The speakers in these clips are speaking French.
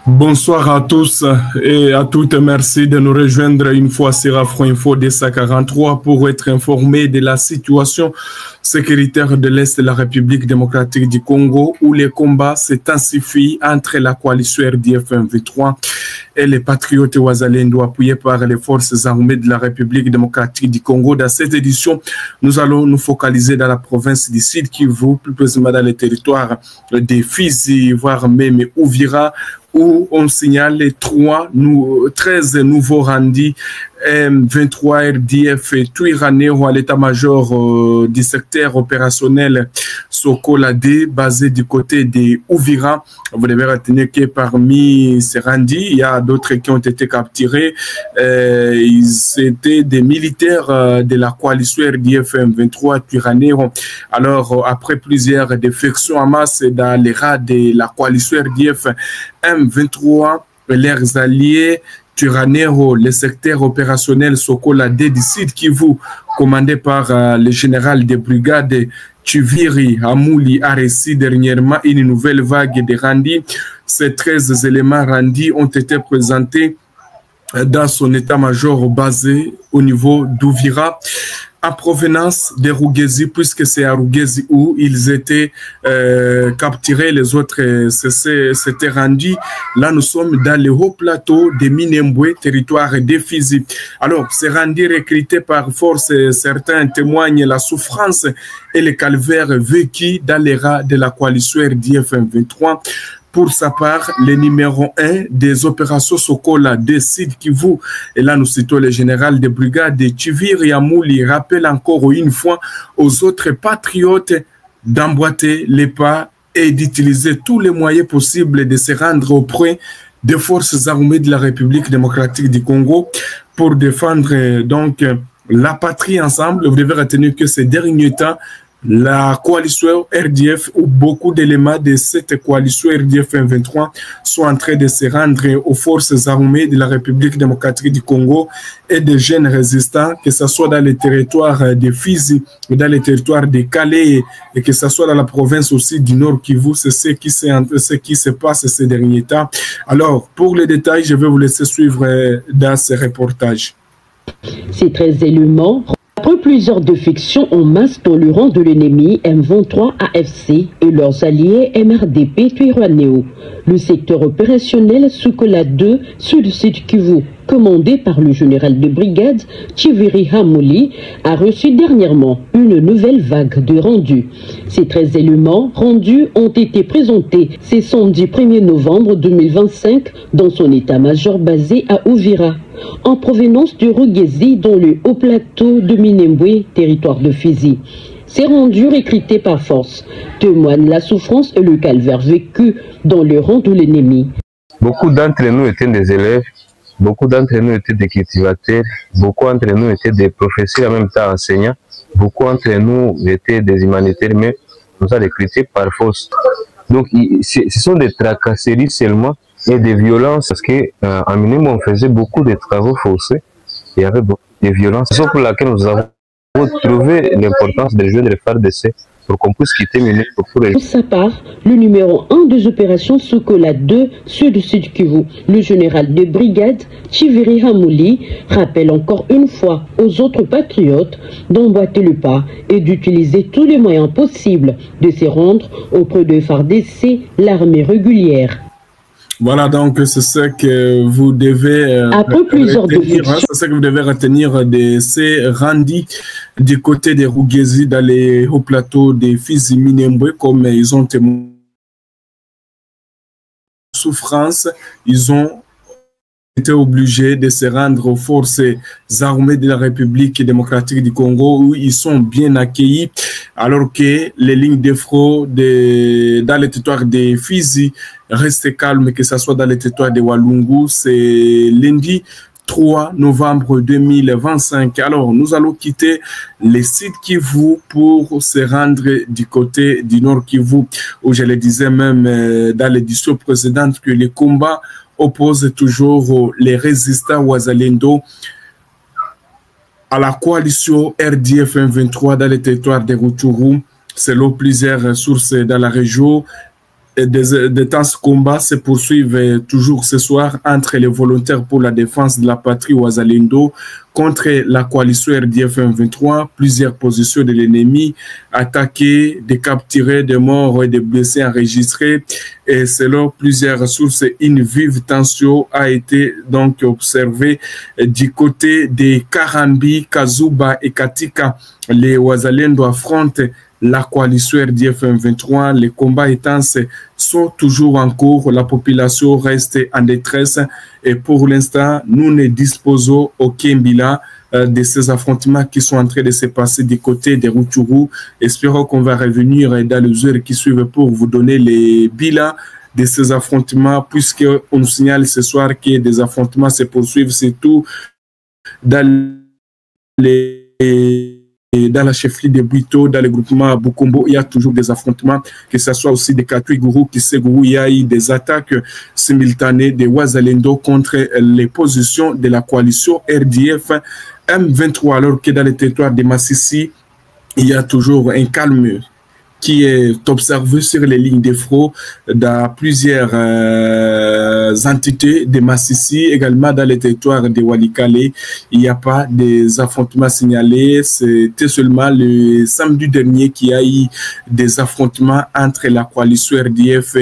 Bonsoir à tous et à toutes. Merci de nous rejoindre une fois sur Afro Info DC43 pour être informés de la situation sécuritaire de l'Est de la République démocratique du Congo où les combats s'intensifient entre la coalition RDF M23 et les patriotes Wazalendo appuyés par les forces armées de la République démocratique du Congo. Dans cette édition, nous allons nous focaliser dans la province du Sud Kivu, plus précisément dans les territoires des Fizi, voire même Uvira, où on signale les 13 nouveaux rendus M23 RDF et Twirwaneho à l'état-major du secteur opérationnel Sokola D, basé du côté des Uvira. Vous devez retenir que parmi ces rendus, il y a d'autres qui ont été capturés. C'était des militaires de la coalition RDF M23 Twirwaneho. Alors, après plusieurs défections en masse dans les rats de la coalition RDF M23, leurs alliés Twirwaneho, le secteur opérationnel Sokola D du Sud Kivu, commandé par le général de brigade Tuviri Amouli a reçu dernièrement une nouvelle vague de rendus. Ces 13 éléments rendus ont été présentés dans son état-major basé au niveau d'Uvira, en provenance de Rugezi, puisque c'est à Rugezi où ils étaient capturés, les autres s'étaient rendus. Là, nous sommes dans le haut plateau de Minembwe, territoire des Fizi. Alors, ces rendus recrutés par force, certains témoignent la souffrance et le calvaire vécu dans les rats de la coalition RDF M23. Pour sa part, le numéro 1 des opérations Sokola décide Kivu, et là nous citons le général de brigade de Tuviri Amouli, rappelle encore une fois aux autres patriotes d'emboîter les pas et d'utiliser tous les moyens possibles de se rendre auprès des forces armées de la République démocratique du Congo pour défendre donc la patrie ensemble. Vous devez retenir que ces derniers temps, la coalition RDF ou beaucoup d'éléments de cette coalition RDF M23 sont en train de se rendre aux forces armées de la République démocratique du Congo et des jeunes résistants, que ce soit dans les territoires de Fizi, dans les territoires de Calais et que ce soit dans la province aussi du Nord Kivu. C'est ce qui se passe ces derniers temps. Alors, pour les détails, je vais vous laisser suivre dans ce reportage. Ces 13 éléments, après plusieurs défections en masse dans le rang de l'ennemi M23 AFC et leurs alliés MRDP Twirwaneho, le secteur opérationnel Sokola 2 Sud-Sud Kivu, commandé par le général de brigade Tuviri Amouli, a reçu dernièrement une nouvelle vague de rendus. Ces 13 éléments rendus ont été présentés ce samedi 1er novembre 2025 dans son état-major basé à Uvira, en provenance du Rugezi dans le haut plateau de Minembwe, territoire de Fizi. Ces rendus recrutés par force témoignent la souffrance et le calvaire vécu dans le rang de l'ennemi. Beaucoup d'entre nous étaient des élèves, beaucoup d'entre nous étaient des cultivateurs, beaucoup d'entre nous étaient des professeurs, en même temps enseignants, beaucoup d'entre nous étaient des humanitaires, mais nous avons recrutés par force. Donc ce sont des tracasseries seulement et des violences, parce qu'en Minembwe on faisait beaucoup de travaux forcés, il y avait beaucoup de violences. C'est pour laquelle nous avons trouvé l'importance de jouer le FARDC pour qu'on puisse quitter Minembwe. Pour sa part, le numéro 1 des opérations Sokola 2 Sud-Sud Kivu, le général de brigade Tuviri Amouli, rappelle encore une fois aux autres patriotes d'emboîter le pas et d'utiliser tous les moyens possibles de se rendre auprès de FARDC, l'armée régulière. Voilà, donc c'est ce que vous devez retenir de ces rendus du côté des Rugezi dans les hauts plateaux des Fizi Minembwe, comme ils ont témoigné de souffrance, ils ont été obligés de se rendre aux forces armées de la République démocratique du Congo où ils sont bien accueillis, alors que les lignes de front dans le territoire des Fizi restent calmes, que ce soit dans le territoire de Walungu. C'est lundi 3 novembre 2025. Alors, nous allons quitter le Sud Kivu pour se rendre du côté du Nord Kivu, où je le disais même dans l'édition précédente que les combats opposent toujours les résistants Wazalendo à la coalition RDF M23 dans le territoire de Rutshuru. Selon plusieurs sources dans la région, Des temps combats se poursuivent toujours ce soir entre les volontaires pour la défense de la patrie Wazalendo contre la coalition RDF M23. Plusieurs positions de l'ennemi attaquées, des capturés, des morts et des blessés enregistrés. Et selon plusieurs sources, une vive tension a été donc observée du côté des Karambi, Kazuba et Katika. Les Wazalendo affrontent la coalition RDF M23, les combats intenses sont toujours en cours, la population reste en détresse et pour l'instant, nous ne disposons aucun bilan de ces affrontements qui sont en train de se passer du côté des Rutshuru. Espérons qu'on va revenir dans les heures qui suivent pour vous donner les bilans de ces affrontements, puisqu'on nous signale ce soir que des affrontements se poursuivent, surtout dans dans la chefferie de Bwito, dans le groupement Bukombo, il y a toujours des affrontements, que ce soit aussi des Katouigourou, Kisegourou, il y a eu des attaques simultanées de Wazalendo contre les positions de la coalition RDF M23, alors que dans le territoire de Massissi, il y a toujours un calme qui est observé sur les lignes de front dans plusieurs entités de Massissi, également dans les territoires de Walikale. Il n'y a pas des affrontements signalés. C'était seulement le samedi dernier qu'il y a eu des affrontements entre la coalition RDF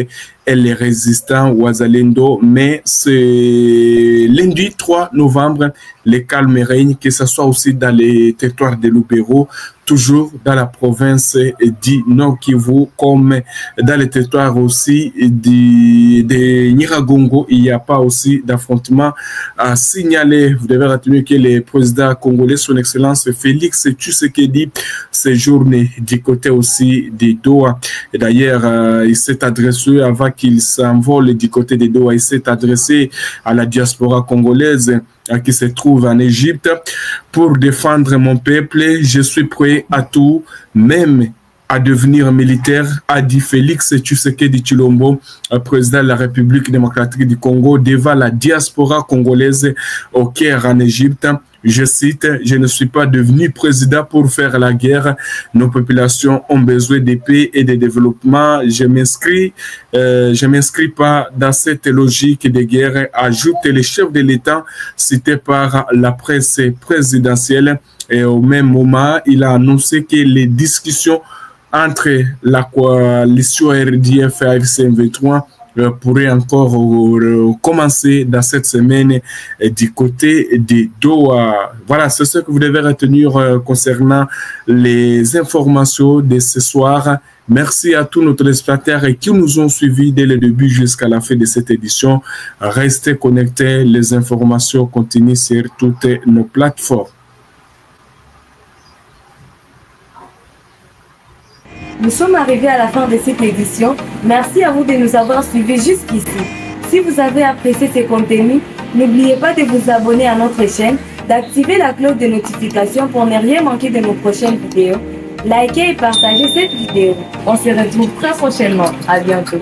et les résistants Wazalendo, mais c'est lundi 3 novembre, le calme règne, que ce soit aussi dans les territoires de Lubero, toujours dans la province du Nord Kivu, comme dans les territoires aussi de Nyiragongo, il n'y a pas aussi d'affrontement à signaler. Vous devez retenir que le président congolais, son excellence Félix Tshisekedi, séjourne du côté aussi de Doha. Et d'ailleurs, il s'est adressé avant qu'il s'envole du côté de Doha, il s'est adressé à la diaspora congolaise qui se trouve en Égypte. Pour défendre mon peuple, je suis prêt à tout, même à devenir militaire, a dit Félix Tshisekedi Tshilombo, président de la République démocratique du Congo, devant la diaspora congolaise au Caire en Égypte. Je cite, « Je ne suis pas devenu président pour faire la guerre. Nos populations ont besoin de paix et de développement. Je m'inscris pas dans cette logique de guerre », ajoute le chef de l'État cité par la presse présidentielle. Et au même moment, il a annoncé que les discussions entre la coalition RDF et AFC M23 pourrait encore commencer dans cette semaine du côté de Doha. Voilà, c'est ce que vous devez retenir concernant les informations de ce soir. Merci à tous nos téléspectateurs qui nous ont suivis dès le début jusqu'à la fin de cette édition. Restez connectés, les informations continuent sur toutes nos plateformes. Nous sommes arrivés à la fin de cette édition. Merci à vous de nous avoir suivis jusqu'ici. Si vous avez apprécié ces contenus, n'oubliez pas de vous abonner à notre chaîne, d'activer la cloche de notification pour ne rien manquer de nos prochaines vidéos. Likez et partagez cette vidéo. On se retrouve très prochainement. À bientôt.